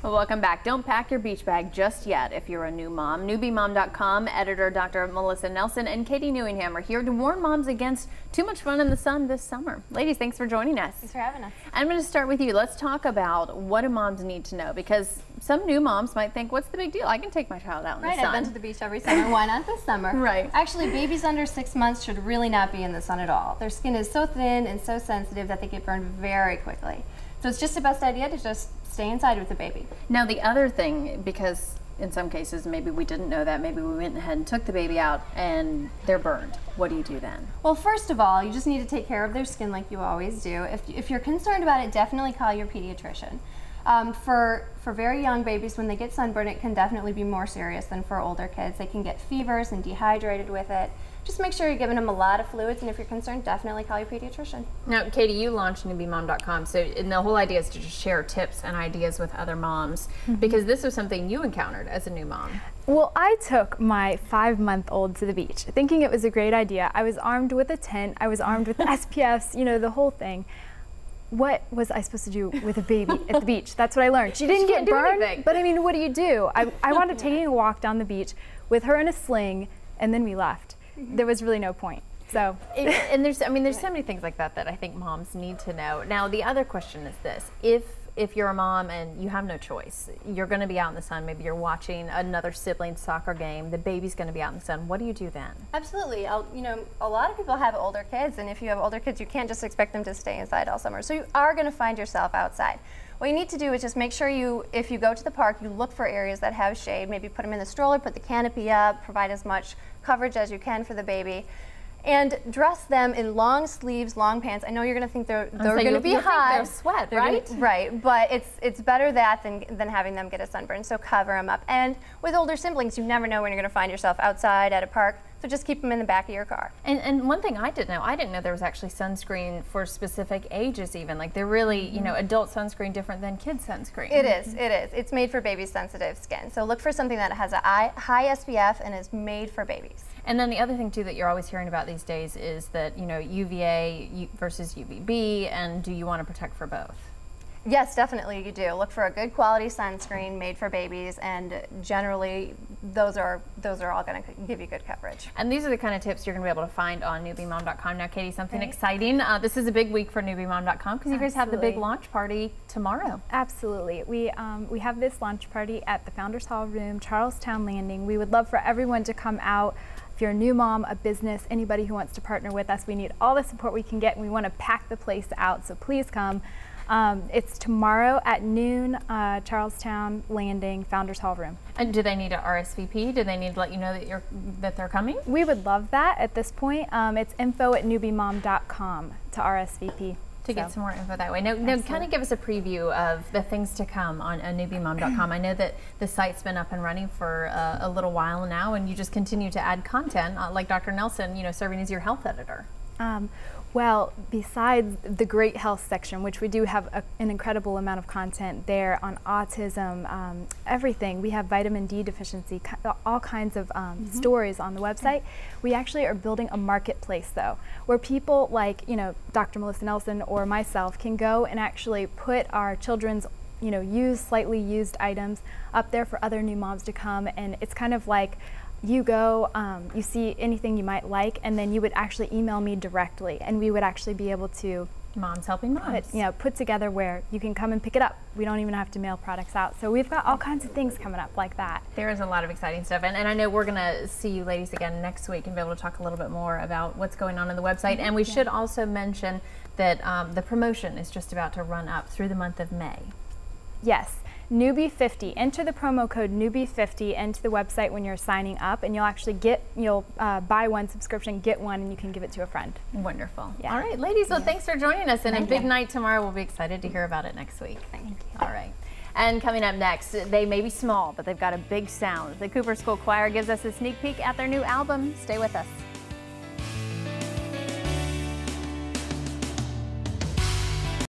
Well, welcome back. Don't pack your beach bag just yet if you're a new mom. Newbiemom.com editor Dr. Melissa Nelson and Katie Newenham are here to warn moms against too much fun in the sun this summer. Ladies, thanks for joining us. Thanks for having us. I'm going to start with you. Let's talk about what do moms need to know, because some new moms might think, what's the big deal? I can take my child out in the sun. I've been to the beach every summer. Why not this summer? Right. Actually, babies under 6 months should really not be in the sun at all. Their skin is so thin and so sensitive that they get burned very quickly. So it's just the best idea to just stay inside with the baby. Now the other thing, because in some cases maybe we didn't know that, maybe we went ahead and took the baby out and they're burned. What do you do then? Well, first of all, you just need to take care of their skin like you always do. If you're concerned about it, definitely call your pediatrician. For very young babies, when they get sunburn, it can definitely be more serious than for older kids. They can get fevers and dehydrated with it. Just make sure you're giving them a lot of fluids, and if you're concerned, definitely call your pediatrician. Now, Katie, you launched Newbiemom.com, and the whole idea is to just share tips and ideas with other moms, because this was something you encountered as a new mom. Well, I took my 5-month-old to the beach, thinking it was a great idea. I was armed with a tent, I was armed with SPFs, you know, the whole thing. What was I supposed to do with a baby at the beach? That's what I learned. She didn't get burned, but I mean, what do? I wound up taking a walk down the beach with her in a sling, and then we left. There was really no point. So, and there's so many things like that that I think moms need to know. Now, the other question is this: if you're a mom and you have no choice, you're going to be out in the sun. Maybe you're watching another sibling soccer game. The baby's going to be out in the sun. What do you do then? Absolutely. You know, a lot of people have older kids, and if you have older kids, you can't just expect them to stay inside all summer. So you are going to find yourself outside. What you need to do is just make sure if you go to the park, you look for areas that have shade. Maybe put them in the stroller, put the canopy up, provide as much coverage as you can for the baby. And dress them in long sleeves, long pants. I know you're going to think they're going to be hot. They're sweat, right? Right, but it's better that than having them get a sunburn. So cover them up. And with older siblings, you never know when you're going to find yourself outside at a park. So just keep them in the back of your car. And one thing I didn't know there was actually sunscreen for specific ages even. Like they're really, you know, adult sunscreen different than kid sunscreen. It is. It's made for baby sensitive skin. So look for something that has a high SPF and is made for babies. And then the other thing too that you're always hearing about these days is that, you know, UVA versus UVB, and do you want to protect for both? Yes, definitely you do. Look for a good quality sunscreen made for babies, and generally those are all going to give you good coverage. And these are the kind of tips you're going to be able to find on Newbiemom.com. Now, Katie, something exciting. This is a big week for Newbiemom.com because you guys have the big launch party tomorrow. Absolutely. We have this launch party at the Founders Hall Room, Charlestown Landing. We would love for everyone to come out. If you're a new mom, a business, anybody who wants to partner with us, we need all the support we can get, and we want to pack the place out, so please come. It's tomorrow at noon, Charlestown Landing, Founders Hall Room. And do they need a RSVP? Do they need to let you know that they're coming? We would love that at this point. It's info@newbiemom.com to RSVP. To get some more info that way. Now kind of give us a preview of the things to come on Newbiemom.com. I know that the site's been up and running for a little while now, and you just continue to add content, like Dr. Nelson, you know, serving as your health editor. Well, besides the great health section, which we do have an incredible amount of content there on autism, everything. We have vitamin D deficiency, all kinds of stories on the website. We actually are building a marketplace, though, where people like, you know, Dr. Melissa Nelson or myself can go and actually put our children's, you know, slightly used items up there for other new moms to come, and it's kind of like you go, you see anything you might like, and then you would actually email me directly, and we would actually be able to Moms Helping Moms. Put together where you can come and pick it up. We don't even have to mail products out. So we've got all kinds of things coming up like that. There is a lot of exciting stuff, and I know we're going to see you ladies again next week and be able to talk a little bit more about what's going on the website. And we should also mention that the promotion is just about to run up through the month of May. Yes. Newbie50. Enter the promo code Newbie50 into the website when you're signing up, and you'll actually buy one subscription, get one, and you can give it to a friend. Wonderful. Yeah. All right, ladies, well, thanks for joining us, and a big night tomorrow. We'll be excited to hear about it next week. Thank you. All right. And coming up next, they may be small, but they've got a big sound. The Cooper School Choir gives us a sneak peek at their new album. Stay with us.